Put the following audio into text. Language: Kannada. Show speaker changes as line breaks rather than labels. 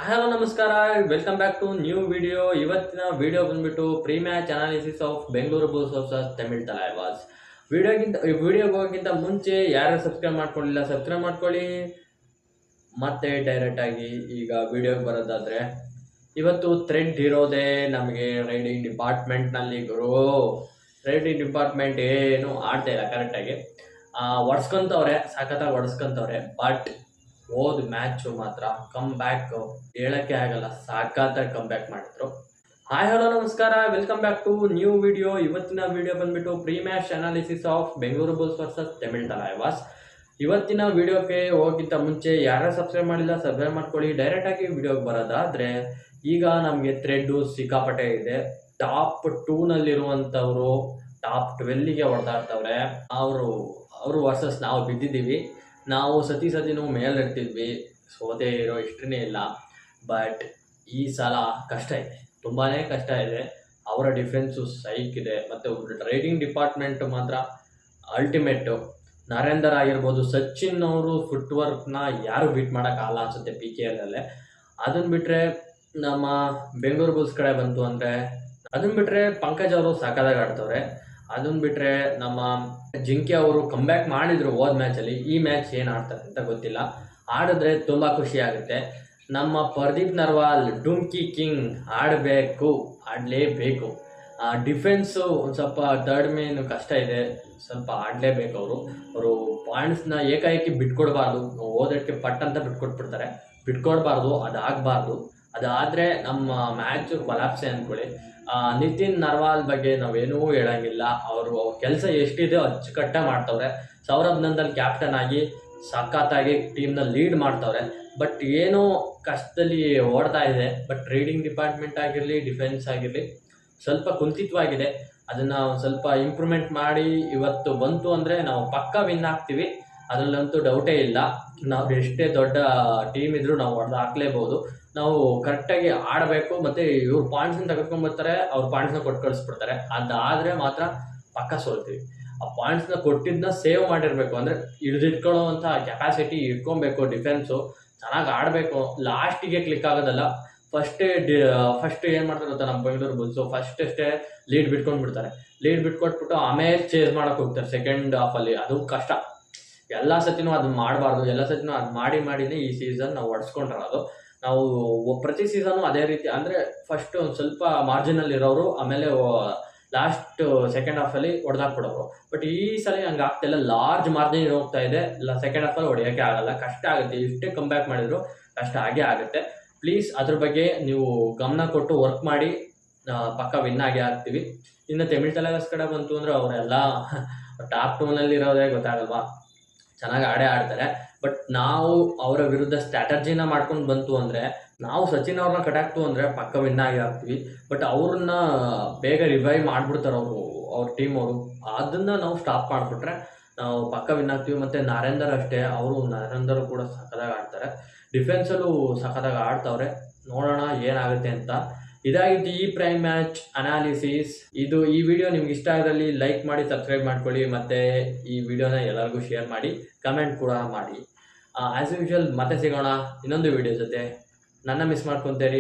ಹಲೋ ನಮಸ್ಕಾರ, welcome back to new video. ಇವತ್ತಿನ ವಿಡಿಯೋ ಬಂದ್ಬಿಟ್ಟು pre match analysis of Bengaluru Bulls versus Tamil Thalaivas. ವಿಡಿಯೋಗೆ ಹೋಗೋಕ್ಕಿಂತ ಮುಂಚೆ ಯಾರು ಸಬ್ಸ್ಕ್ರೈಬ್ ಮಾಡ್ಕೊಳ್ಳಿಲ್ಲ ಸಬ್ಸ್ಕ್ರೈಬ್ ಮಾಡ್ಕೊಳ್ಳಿ. ಮತ್ತೆ ಡೈರೆಕ್ಟ್ ಆಗಿ ಈಗ ವಿಡಿಯೋಗೆ ಬರೋದಾದ್ರೆ, ಇವತ್ತು ಥ್ರೆಡ್ ಇರೋದೇ ನಮಗೆ ರೈಡಿಂಗ್ ಡಿಪಾರ್ಟ್ಮೆಂಟ್ನಲ್ಲಿ. ರೈಡಿಂಗ್ ಡಿಪಾರ್ಟ್ಮೆಂಟ್ ಏನು ಆಡ್ತಾ ಇಲ್ಲ ಕರೆಕ್ಟಾಗಿ. ಒಡ್ಸ್ಕೊಂತವ್ರೆ, ಸಖತ್ತಾಗಿ ಒಡ್ಸ್ಕೊಂತವ್ರೆ. ಬಟ್ ಹೋದ ಮ್ಯಾಚು ಮಾತ್ರ ಕಮ್ ಬ್ಯಾಕ್ ಹೇಳಕ್ಕೆ ಆಗಲ್ಲ, ಸಖತ್ತಾಗಿ ಕಮ್ ಬ್ಯಾಕ್ ಮಾಡಿದ್ರು. ಹಾಯ್ ಹಲೋ ನಮಸ್ಕಾರ, welcome back to new video. ಇವತ್ತಿನ ವಿಡಿಯೋ ಬಂದ್ಬಿಟ್ಟು pre match analysis of Bengaluru Bulls versus Tamil Thalaivas. ಇವತ್ತಿನ ವಿಡಿಯೋಕ್ಕೆ ಹೋಗೋಕ್ಕಿಂತ ಮುಂಚೆ ಯಾರು ಸಬ್ಸ್ಕ್ರೈಬ್ ಮಾಡಿಲ್ಲ ಸಬ್ಸ್ಕ್ರೈಬ್ ಮಾಡ್ಕೊಳ್ಳಿ. ಡೈರೆಕ್ಟ್ ಆಗಿ ವಿಡಿಯೋಗೆ ಬರೋದಾದ್ರೆ, ಈಗ ನಮಗೆ ಥ್ರೆಡ್ಡು ಸಿಕ್ಕಾಪಟ್ಟೆ ಇದೆ. ಟಾಪ್ 2ನಲ್ಲಿರುವಂಥವ್ರು ಟಾಪ್ 12ಗೆ ಹೊಡೆದಾಡ್ತವ್ರೆ. ಅವರು ವರ್ಸಸ್ ನಾವು ಬಿದ್ದಿದ್ದೀವಿ. ನಾವು ಸತಿನೂ ಮೇಲಿರ್ತಿದ್ವಿ, ಸೋತೆ ಇರೋ ಹಿಸ್ಟ್ರಿನೇ ಇಲ್ಲ. ಬಟ್ ಈ ಸಲ ಕಷ್ಟ ಇದೆ, ತುಂಬಾ ಕಷ್ಟ ಇದೆ. ಅವರ ಡಿಫೆನ್ಸು ಸೈಕ್ ಇದೆ, ಮತ್ತು ರೈಡಿಂಗ್ ಡಿಪಾರ್ಟ್ಮೆಂಟ್ ಮಾತ್ರ ಅಲ್ಟಿಮೇಟು. ನರೇಂದರ್ ಆಗಿರ್ಬೋದು, ಸಚಿನ್ ಅವರು ಫುಟ್ವರ್ಕ್ನ ಯಾರು ಬೀಟ್ ಮಾಡೋಕ್ಕಾಗಲ್ಲ ಅನಿಸುತ್ತೆ PKLಲ್ಲೇ. ಅದನ್ನು ಬಿಟ್ಟರೆ ನಮ್ಮ ಬೆಂಗಳೂರು ಬುಲ್ಸ್ ಕಡೆ ಬಂತು ಅಂದರೆ, ಅದನ್ನು ಬಿಟ್ಟರೆ ಪಂಕಜ್ ಅವರು ಸಖತ್ತಾಗಿ ಆಡ್ತವ್ರೆ. ಅದನ್ನು ಬಿಟ್ಟರೆ ನಮ್ಮ ಜಿಂಕೆ ಅವರು ಕಮ್ಬ್ಯಾಕ್ ಮಾಡಿದ್ರು ಹೋದ ಮ್ಯಾಚಲ್ಲಿ. ಈ ಮ್ಯಾಚ್ ಏನು ಆಡ್ತಾರೆ ಅಂತ ಗೊತ್ತಿಲ್ಲ. ಆಡಿದ್ರೆ ತುಂಬ ಖುಷಿ ಆಗುತ್ತೆ. ನಮ್ಮ ಪ್ರದೀಪ್ ನರ್ವಾಲ್ ಡುಮ್ಕಿ ಕಿಂಗ್ ಆಡಲೇಬೇಕು. ಡಿಫೆನ್ಸು ಒಂದು ಸ್ವಲ್ಪ ಥರ್ಡ್ ಮೇನ್ ಕಷ್ಟ ಇದೆ, ಸ್ವಲ್ಪ ಆಡಲೇಬೇಕು. ಅವರು ಪಾಯಿಂಟ್ಸ್ನ ಏಕಾಏಕಿ ಬಿಟ್ಕೊಡ್ಬಾರ್ದು. ಓದೋಕ್ಕೆ ಪಟ್ ಅಂತ ಬಿಟ್ಕೊಡ್ಬಾರ್ದು, ಅದಾಗಬಾರ್ದು. ಅದಾದರೆ ನಮ್ಮ ಮ್ಯಾಚು ಕೊಲಾಪ್ಸೆ ಅಂದ್ಕೊಳ್ಳಿ. ನಿತಿನ್ ನರ್ವಾಲ್ ಬಗ್ಗೆ ನಾವೇನೂ ಹೇಳೋಂಗಿಲ್ಲ. ಅವ್ರ ಕೆಲಸ ಎಷ್ಟಿದೆ ಅಚ್ಚುಕಟ್ಟಾಗಿ ಮಾಡ್ತವ್ರೆ. ಸೌರಭ್ ನಂದಲ್ ಕ್ಯಾಪ್ಟನ್ ಆಗಿ ಸಖತ್ತಾಗಿ ಟೀಮ್ನ ಲೀಡ್ ಮಾಡ್ತವ್ರೆ. ಬಟ್ ಏನೋ ಕಷ್ಟದಲ್ಲಿ ಓಡ್ತಾ ಇದೆ. ಬಟ್ ರೈಡಿಂಗ್ ಡಿಪಾರ್ಟ್ಮೆಂಟ್ ಆಗಿರಲಿ, ಡಿಫೆನ್ಸ್ ಆಗಿರಲಿ ಸ್ವಲ್ಪ ಕುಂಠಿತವಾಗಿದೆ. ಅದನ್ನು ಒಂದು ಸ್ವಲ್ಪ ಇಂಪ್ರೂವ್ಮೆಂಟ್ ಮಾಡಿ ಇವತ್ತು ಬಂತು ಅಂದರೆ ನಾವು ಪಕ್ಕಾ ವಿನ್ ಆಗ್ತೀವಿ, ಅದರಲ್ಲಂತೂ ಡೌಟೇ ಇಲ್ಲ. ನಾವು ಎಷ್ಟೇ ದೊಡ್ಡ ಟೀಮ್ ಇದ್ರೂ ನಾವು ಹೊಡೆದು ಹಾಕ್ಲೇಬೋದು. ನಾವು ಕರೆಕ್ಟಾಗಿ ಆಡಬೇಕು. ಮತ್ತು ಇವ್ರು ಪಾಯಿಂಟ್ಸ್ನ ತೆಗೆದುಕೊಂಡ್ಬರ್ತಾರೆ, ಅವ್ರ ಪಾಯಿಂಟ್ಸ್ನ ಕೊಟ್ಟು ಕಳಿಸ್ಬಿಡ್ತಾರೆ. ಅದಾದರೆ ಮಾತ್ರ ಪಕ್ಕ ಸೋಲ್ತೀವಿ. ಆ ಪಾಯಿಂಟ್ಸ್ನ ಕೊಟ್ಟಿದ್ದನ್ನ ಸೇವ್ ಮಾಡಿರಬೇಕು, ಅಂದರೆ ಹಿಡಿದಿಟ್ಕೊಳ್ಳೋವಂಥ ಕೆಪಾಸಿಟಿ ಇಟ್ಕೊಬೇಕು. ಡಿಫೆನ್ಸು ಚೆನ್ನಾಗಿ ಆಡಬೇಕು, ಲಾಸ್ಟಿಗೆ ಕ್ಲಿಕ್ ಆಗೋದಲ್ಲ. ಫಸ್ಟ್ ಏನು ಮಾಡ್ತಾರೆ ಗೊತ್ತಾ ನಮ್ಮ ಬೆಂಗಳೂರು ಬುಲ್ಸು, ಫಸ್ಟಷ್ಟೇ ಲೀಡ್ ಬಿಟ್ಕೊಂಡ್ಬಿಡ್ತಾರೆ. ಲೀಡ್ ಬಿಟ್ಕೊಟ್ಬಿಟ್ಟು ಆಮೇಲೆ ಚೇಸ್ ಮಾಡೋಕ್ಕೆ ಹೋಗ್ತಾರೆ ಸೆಕೆಂಡ್ ಹಾಫಲ್ಲಿ. ಅದು ಕಷ್ಟ. ಎಲ್ಲ ಸತಿನೂ ಅದನ್ನ ಮಾಡಬಾರ್ದು. ಎಲ್ಲ ಸತಿನೂ ಅದು ಮಾಡಿನೇ ಈ ಸೀಸನ್ ನಾವು ಹೊಡ್ಸ್ಕೊಂಡಿರೋದು. ನಾವು ಪ್ರತಿ ಸೀಸನು ಅದೇ ರೀತಿ, ಅಂದರೆ ಫಸ್ಟ್ ಒಂದು ಸ್ವಲ್ಪ ಮಾರ್ಜಿನಲ್ಲಿರೋರು, ಆಮೇಲೆ ಲಾಸ್ಟ್ ಸೆಕೆಂಡ್ ಹಾಫಲ್ಲಿ ಹೊಡೆದಾಕ್ಬಿಡೋರು. ಬಟ್ ಈ ಸಲ ಹಂಗೆ ಆಗ್ತಾಯಿಲ್ಲ, ಲಾರ್ಜ್ ಮಾರ್ಜಿನ್ ಹೋಗ್ತಾ ಇದೆ. ಸೆಕೆಂಡ್ ಹಾಫಲ್ಲಿ ಹೊಡೆಯೋಕ್ಕೆ ಆಗಲ್ಲ, ಕಷ್ಟ ಆಗುತ್ತೆ. ಇಷ್ಟೇ ಕಮ್ ಬ್ಯಾಕ್ ಮಾಡಿದ್ರು ಕಷ್ಟ ಆಗೇ ಆಗುತ್ತೆ. ಪ್ಲೀಸ್ ಅದ್ರ ಬಗ್ಗೆ ನೀವು ಗಮನ ಕೊಟ್ಟು ವರ್ಕ್ ಮಾಡಿ, ಪಕ್ಕ ವಿನ್ ಆಗೇ ಆಗ್ತೀವಿ. ಇನ್ನು ತಮಿಳ್ ತಲೈವಾಸ್ ಕಡೆ ಬಂತು ಅಂದರೆ ಅವರೆಲ್ಲ ಟಾಪ್ 2ನಲ್ಲಿರೋದೇ ಗೊತ್ತಾಗಲ್ವಾ, ಚೆನ್ನಾಗಿ ಆಡ್ತಾರೆ. ಬಟ್ ನಾವು ಅವರ ವಿರುದ್ಧ ಸ್ಟ್ರಾಟಜಿನ ಮಾಡ್ಕೊಂಡು ಬಂತು ಅಂದರೆ, ನಾವು ಸಚಿನ್ ಅವ್ರನ್ನ ಕಟ್ಟಾಕ್ತು ಅಂದರೆ ಪಕ್ಕ ವಿನ್ ಆಗಿ ಆಗ್ತೀವಿ. ಬಟ್ ಅವ್ರನ್ನ ಬೇಗ ರಿವೈವ್ ಮಾಡಿಬಿಡ್ತಾರೆ ಅವ್ರ ಟೀಮ್ ಅವರು. ಅದನ್ನು ನಾವು ಸ್ಟಾಪ್ ಮಾಡಿಬಿಟ್ರೆ ನಾವು ಪಕ್ಕ ವಿನ್ ಆಗ್ತೀವಿ. ಮತ್ತು ನರೇಂದರ್ ಕೂಡ ಸಖತ್ತಾಗಿ ಆಡ್ತಾರೆ. ಡಿಫೆನ್ಸಲ್ಲೂ ಸಖತ್ತಾಗಿ ಆಡ್ತವ್ರೆ. ನೋಡೋಣ ಏನಾಗುತ್ತೆ ಅಂತ. ಇದಾಗಿತ್ತು ಈ ಪ್ರೈಮ್ ಮ್ಯಾಚ್ ಅನಾಲಿಸಿಸ್. ಈ ವಿಡಿಯೋ ನಿಮ್ಗೆ ಇಷ್ಟ ಆದಲ್ಲಿ ಲೈಕ್ ಮಾಡಿ, ಸಬ್ಸ್ಕ್ರೈಬ್ ಮಾಡ್ಕೊಳ್ಳಿ. ಮತ್ತು ಈ ವಿಡಿಯೋನ ಎಲ್ಲರಿಗೂ ಶೇರ್ ಮಾಡಿ, ಕಮೆಂಟ್ ಕೂಡ ಮಾಡಿ. ಆ್ಯಸ್ ಯೂಶುವಲ್ ಮತ್ತೆ ಸಿಗೋಣ ಇನ್ನೊಂದು ವಿಡಿಯೋ ಜೊತೆ. ನನ್ನ ಮಿಸ್ ಮಾಡ್ಕೊತೀರಿ.